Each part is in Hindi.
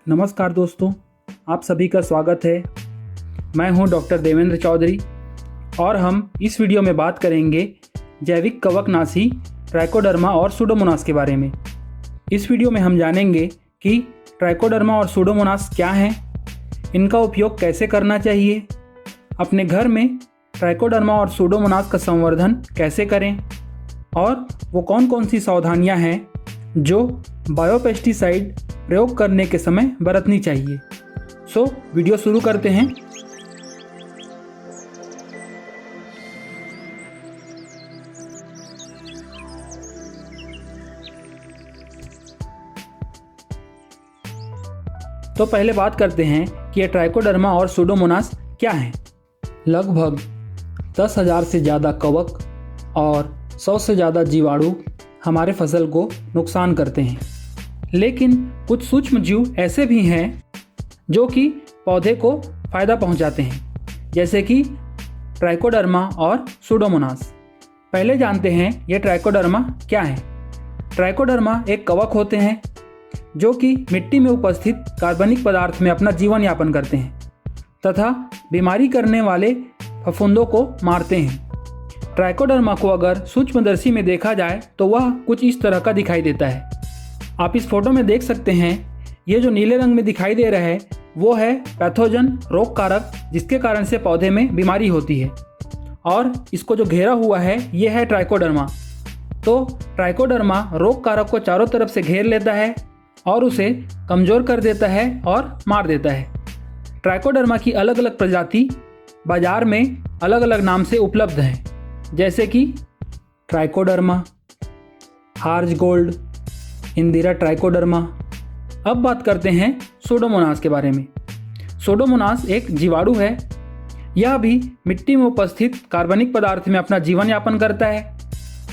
नमस्कार दोस्तों, आप सभी का स्वागत है। मैं हूं डॉक्टर देवेंद्र चौधरी और हम इस वीडियो में बात करेंगे जैविक कवकनाशी ट्राइकोडर्मा और सूडोमोनास के बारे में। इस वीडियो में हम जानेंगे कि ट्राइकोडर्मा और सूडोमोनास क्या हैं, इनका उपयोग कैसे करना चाहिए, अपने घर में ट्राइकोडर्मा और सूडोमोनास का संवर्धन कैसे करें और वो कौन कौन सी सावधानियां हैं जो बायोपेस्टिसाइड प्रयोग करने के समय बरतनी चाहिए। वीडियो शुरू करते हैं। तो पहले बात करते हैं कि ये ट्राइकोडर्मा और सूडोमोनास क्या हैं। लगभग 10,000 से ज़्यादा कवक और 100 से ज़्यादा जीवाणु हमारे फसल को नुकसान करते हैं, लेकिन कुछ सूक्ष्म जीव ऐसे भी हैं जो कि पौधे को फ़ायदा पहुंचाते हैं, जैसे कि ट्राइकोडर्मा और सूडोमोनास। पहले जानते हैं ये ट्राइकोडर्मा क्या है। ट्राइकोडर्मा एक कवक होते हैं जो कि मिट्टी में उपस्थित कार्बनिक पदार्थ में अपना जीवन यापन करते हैं तथा बीमारी करने वाले फफूंदों को मारते हैं। ट्राइकोडर्मा को अगर सूक्ष्मदर्शी में देखा जाए तो वह कुछ इस तरह का दिखाई देता है। आप इस फोटो में देख सकते हैं, ये जो नीले रंग में दिखाई दे रहा है वो है पैथोजन रोग कारक, जिसके कारण से पौधे में बीमारी होती है। और इसको जो घेरा हुआ है ये है ट्राइकोडर्मा। तो ट्राइकोडर्मा रोग कारक को चारों तरफ से घेर लेता है और उसे कमज़ोर कर देता है और मार देता है। ट्राइकोडर्मा की अलग अलग प्रजाति बाजार में अलग अलग नाम से उपलब्ध हैं, जैसे कि trichoderma, hertz gold, Indira trichoderma. अब बात करते हैं सूडोमोनास के बारे में। सूडोमोनास एक जीवाणु है। यह भी मिट्टी में उपस्थित कार्बनिक पदार्थ में अपना जीवन यापन करता है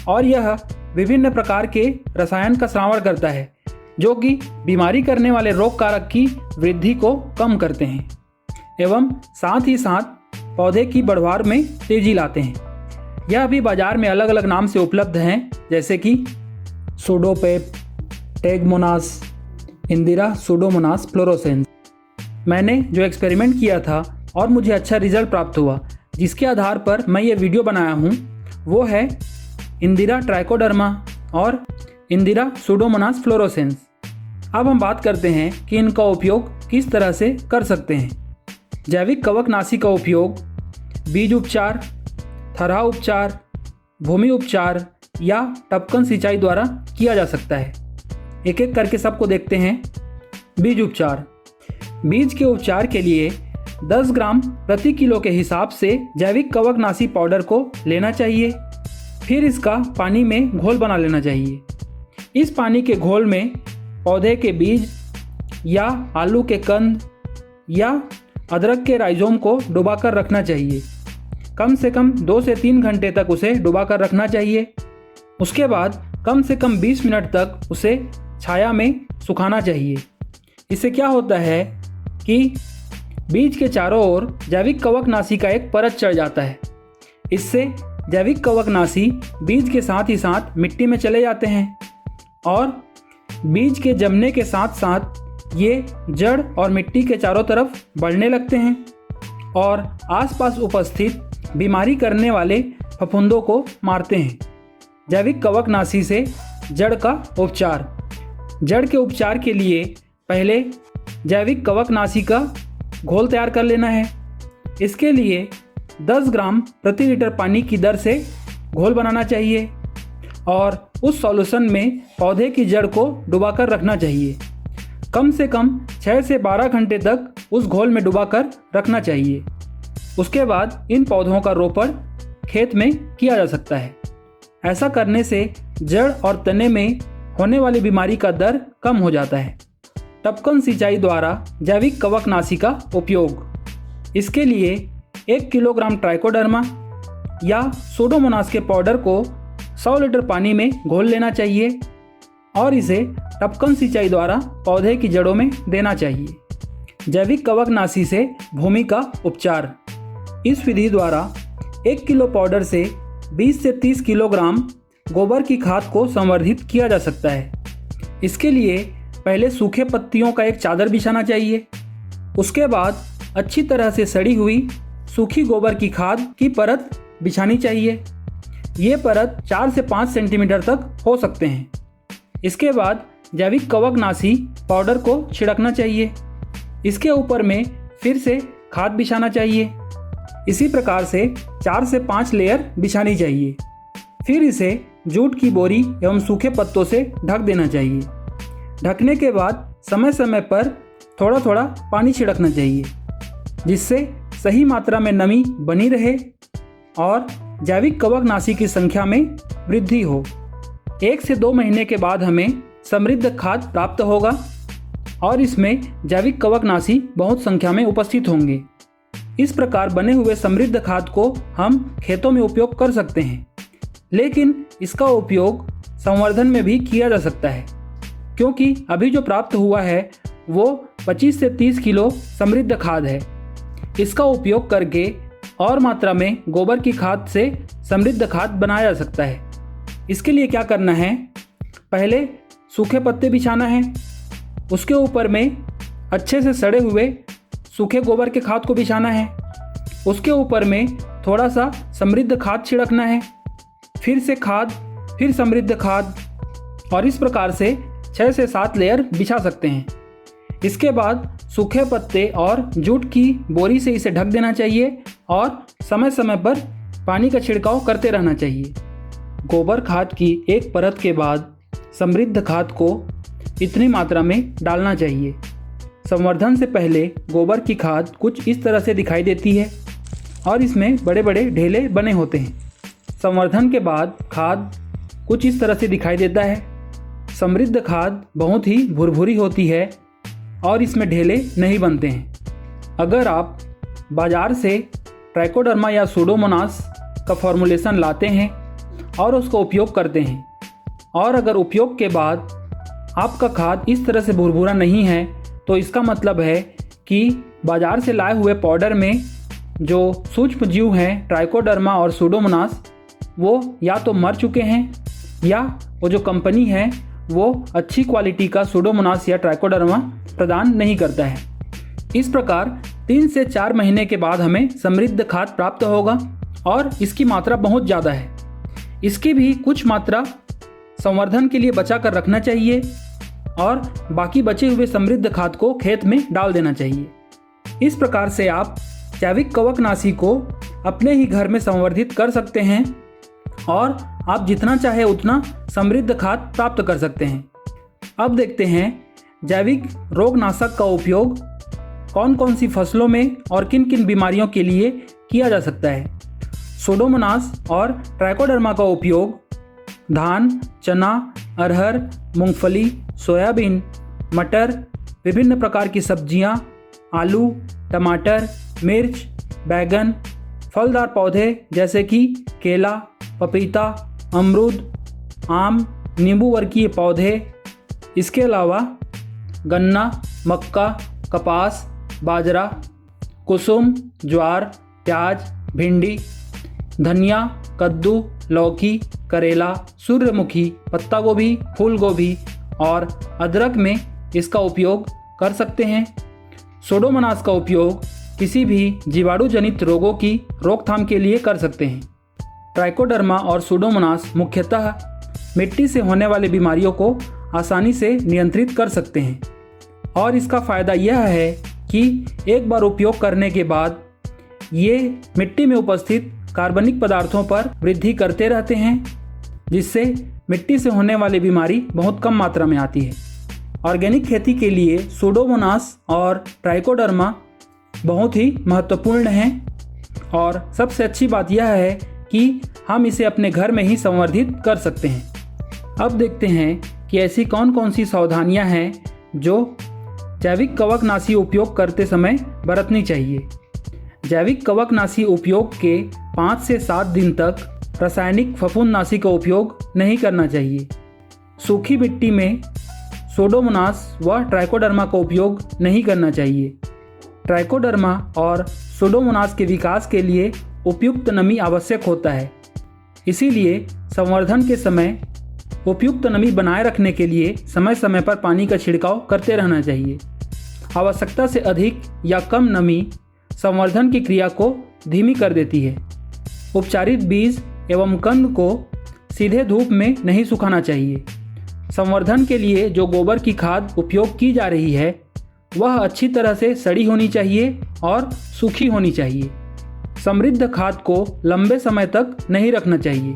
और यह विभिन्न प्रकार के रसायन का श्रावण करता है जो कि बीमारी करने वाले रोग कारक की वृद्धि को कम करते हैं एवं साथ ही साथ पौधे की बढ़वार में तेजी लाते हैं। यह भी बाजार में अलग अलग नाम से उपलब्ध हैं, जैसे कि सूडोपेप, टेगमोनास, इंदिरा सूडोमोनास फ्लोरोसेंस। मैंने जो एक्सपेरिमेंट किया था और मुझे अच्छा रिजल्ट प्राप्त हुआ, जिसके आधार पर मैं ये वीडियो बनाया हूँ, वो है इंदिरा ट्राइकोडर्मा और इंदिरा सूडोमोनास फ्लोरोसेंस। अब हम बात करते हैं कि इनका उपयोग किस तरह से कर सकते हैं। जैविक कवकनाशी का उपयोग बीज उपचार, थरहा उपचार, भूमि उपचार या टपकन सिंचाई द्वारा किया जा सकता है। एक एक करके सबको देखते हैं। बीज उपचार। बीज के उपचार के लिए 10 ग्राम प्रति किलो के हिसाब से जैविक कवकनाशी पाउडर को लेना चाहिए। फिर इसका पानी में घोल बना लेना चाहिए। इस पानी के घोल में पौधे के बीज या आलू के कंद या अदरक के राइजोम को डुबाकर रखना चाहिए। कम से कम 2 से 3 घंटे तक उसे डुबाकर रखना चाहिए। उसके बाद कम से कम 20 मिनट तक उसे छाया में सुखाना चाहिए। इससे क्या होता है कि बीज के चारों ओर जैविक कवकनाशी का एक परत चढ़ जाता है। इससे जैविक कवकनाशी बीज के साथ ही साथ मिट्टी में चले जाते हैं और बीज के जमने के साथ साथ ये जड़ और मिट्टी के चारों तरफ बढ़ने लगते हैं और आसपास उपस्थित बीमारी करने वाले फफूंदों को मारते हैं। जैविक कवकनाशी से जड़ का उपचार। जड़ के उपचार के लिए पहले जैविक कवकनाशी का घोल तैयार कर लेना है। इसके लिए 10 ग्राम प्रति लीटर पानी की दर से घोल बनाना चाहिए और उस सॉल्यूशन में पौधे की जड़ को डुबाकर रखना चाहिए। कम से कम 6 से 12 घंटे तक उस घोल में डुबाकर रखना चाहिए। उसके बाद इन पौधों का रोपण खेत में किया जा सकता है। ऐसा करने से जड़ और तने में होने वाली बीमारी का दर कम हो जाता है। टपकन सिंचाई द्वारा जैविक कवकनाशी का उपयोग। इसके लिए 1 किलोग्राम ट्राइकोडर्मा या सूडोमोनास के पाउडर को 100 लीटर पानी में घोल लेना चाहिए और इसे टपकन सिंचाई द्वारा पौधे की जड़ों में देना चाहिए। जैविक कवकनाशी से भूमि का उपचार। इस विधि द्वारा 1 किलो पाउडर से 20 से 30 किलोग्राम गोबर की खाद को संवर्धित किया जा सकता है। इसके लिए पहले सूखे पत्तियों का एक चादर बिछाना चाहिए। उसके बाद अच्छी तरह से सड़ी हुई सूखी गोबर की खाद की परत बिछानी चाहिए। ये परत 4 से 5 सेंटीमीटर तक हो सकते हैं। इसके बाद जैविक कवकनाशी पाउडर को छिड़कना चाहिए। इसके ऊपर में फिर से खाद बिछाना चाहिए। इसी प्रकार से 4 से 5 लेयर बिछानी चाहिए। फिर इसे जूट की बोरी एवं सूखे पत्तों से ढक देना चाहिए। ढकने के बाद समय समय पर थोड़ा थोड़ा पानी छिड़कना चाहिए, जिससे सही मात्रा में नमी बनी रहे और जैविक कवकनाशी की संख्या में वृद्धि हो। 1 से 2 महीने के बाद हमें समृद्ध खाद प्राप्त होगा और इसमें जैविक कवकनाशी बहुत संख्या में उपस्थित होंगे। इस प्रकार बने हुए समृद्ध खाद को हम खेतों में उपयोग कर सकते हैं, लेकिन इसका उपयोग संवर्धन में भी किया जा सकता है, क्योंकि अभी जो प्राप्त हुआ है वो 25 से 30 किलो समृद्ध खाद है। इसका उपयोग करके और मात्रा में गोबर की खाद से समृद्ध खाद बनाया जा सकता है। इसके लिए क्या करना है, पहले सूखे पत्ते बिछाना है, उसके ऊपर में अच्छे से सड़े हुए सूखे गोबर के खाद को बिछाना है, उसके ऊपर में थोड़ा सा समृद्ध खाद छिड़कना है, फिर से खाद, फिर समृद्ध खाद, और इस प्रकार से 6 से 7 लेयर बिछा सकते हैं। इसके बाद सूखे पत्ते और जूट की बोरी से इसे ढक देना चाहिए और समय समय पर पानी का छिड़काव करते रहना चाहिए। गोबर खाद की एक परत के बाद समृद्ध खाद को इतनी मात्रा में डालना चाहिए। संवर्धन से पहले गोबर की खाद कुछ इस तरह से दिखाई देती है और इसमें बड़े बड़े ढेले बने होते हैं। संवर्धन के बाद खाद कुछ इस तरह से दिखाई देता है। समृद्ध खाद बहुत ही भुरभुरी होती है और इसमें ढेले नहीं बनते हैं। अगर आप बाज़ार से ट्राइकोडर्मा या सूडोमोनास का फॉर्मुलेशन लाते हैं और उसका उपयोग करते हैं, और अगर उपयोग के बाद आपका खाद इस तरह से भुरभुरा नहीं है, तो इसका मतलब है कि बाज़ार से लाए हुए पाउडर में जो सूक्ष्म जीव हैं ट्राइकोडर्मा और सूडोमोनास, वो या तो मर चुके हैं या वो जो कंपनी है वो अच्छी क्वालिटी का सूडोमोनास या ट्राइकोडर्मा प्रदान नहीं करता है। इस प्रकार 3 से 4 महीने के बाद हमें समृद्ध खाद प्राप्त होगा और इसकी मात्रा बहुत ज़्यादा है। इसकी भी कुछ मात्रा संवर्धन के लिए बचा कर रखना चाहिए और बाकी बचे हुए समृद्ध खाद को खेत में डाल देना चाहिए। इस प्रकार से आप जैविक कवकनाशी को अपने ही घर में संवर्धित कर सकते हैं और आप जितना चाहे उतना समृद्ध खाद प्राप्त कर सकते हैं। अब देखते हैं जैविक रोगनाशक का उपयोग कौन कौन सी फसलों में और किन किन बीमारियों के लिए किया जा सकता है। सूडोमोनास और ट्राइकोडर्मा का उपयोग धान, चना, अरहर, मूंगफली, सोयाबीन, मटर, विभिन्न प्रकार की सब्जियां, आलू, टमाटर, मिर्च, बैगन, फलदार पौधे जैसे कि केला, पपीता, अमरूद, आम, नींबू वर्गीय पौधे, इसके अलावा गन्ना, मक्का, कपास, बाजरा, कुसुम, ज्वार, प्याज, भिंडी, धनिया, कद्दू, लौकी, करेला, सूर्यमुखी, पत्ता गोभी, फूल गोभी और अदरक में इसका उपयोग कर सकते हैं। सूडोमोनास का उपयोग किसी भी जीवाणु जनित रोगों की रोकथाम के लिए कर सकते हैं। ट्राइकोडर्मा और सूडोमोनास मुख्यतः मिट्टी से होने वाली बीमारियों को आसानी से नियंत्रित कर सकते हैं और इसका फ़ायदा यह है कि एक बार उपयोग करने के बाद ये मिट्टी में उपस्थित कार्बनिक पदार्थों पर वृद्धि करते रहते हैं, जिससे मिट्टी से होने वाली बीमारी बहुत कम मात्रा में आती है। ऑर्गेनिक खेती के लिए सूडोमोनास और ट्राइकोडर्मा बहुत ही महत्वपूर्ण हैं और सबसे अच्छी बात यह है कि हम इसे अपने घर में ही संवर्धित कर सकते हैं। अब देखते हैं कि ऐसी कौन कौन सी सावधानियां हैं जो जैविक कवकनाशी उपयोग करते समय बरतनी चाहिए। जैविक कवकनाशी उपयोग के 5 से 7 दिन तक रासायनिक फफूंदनाशी का उपयोग नहीं करना चाहिए। सूखी मिट्टी में सूडोमोनास व ट्राइकोडर्मा का उपयोग नहीं करना चाहिए। ट्राइकोडर्मा और सूडोमोनास के विकास के लिए उपयुक्त नमी आवश्यक होता है, इसीलिए संवर्धन के समय उपयुक्त नमी बनाए रखने के लिए समय समय पर पानी का छिड़काव करते रहना चाहिए। आवश्यकता से अधिक या कम नमी संवर्धन की क्रिया को धीमी कर देती है। उपचारित बीज एवं कंद को सीधे धूप में नहीं सुखाना चाहिए। संवर्धन के लिए जो गोबर की खाद उपयोग की जा रही है वह अच्छी तरह से सड़ी होनी चाहिए और सूखी होनी चाहिए। समृद्ध खाद को लंबे समय तक नहीं रखना चाहिए।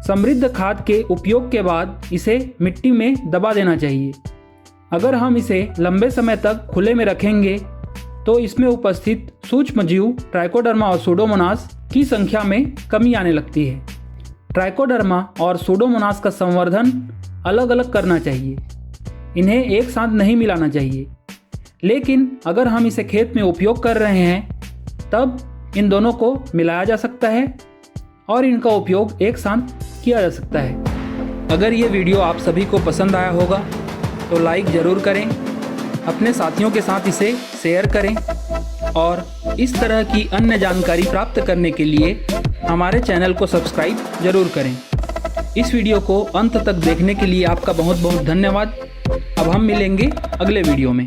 समृद्ध खाद के उपयोग के बाद इसे मिट्टी में दबा देना चाहिए। अगर हम इसे लंबे समय तक खुले में रखेंगे तो इसमें उपस्थित सूक्ष्म जीव ट्राइकोडर्मा और सूडोमोनास की संख्या में कमी आने लगती है। ट्राइकोडर्मा और सूडोमोनास का संवर्धन अलग अलग करना चाहिए। इन्हें एक साथ नहीं मिलाना चाहिए। लेकिन अगर हम इसे खेत में उपयोग कर रहे हैं तब इन दोनों को मिलाया जा सकता है और इनका उपयोग एक साथ किया जा सकता है। अगर ये वीडियो आप सभी को पसंद आया होगा तो लाइक ज़रूर करें, अपने साथियों के साथ इसे शेयर करें और इस तरह की अन्य जानकारी प्राप्त करने के लिए हमारे चैनल को सब्सक्राइब जरूर करें। इस वीडियो को अंत तक देखने के लिए आपका बहुत बहुत धन्यवाद। अब हम मिलेंगे अगले वीडियो में।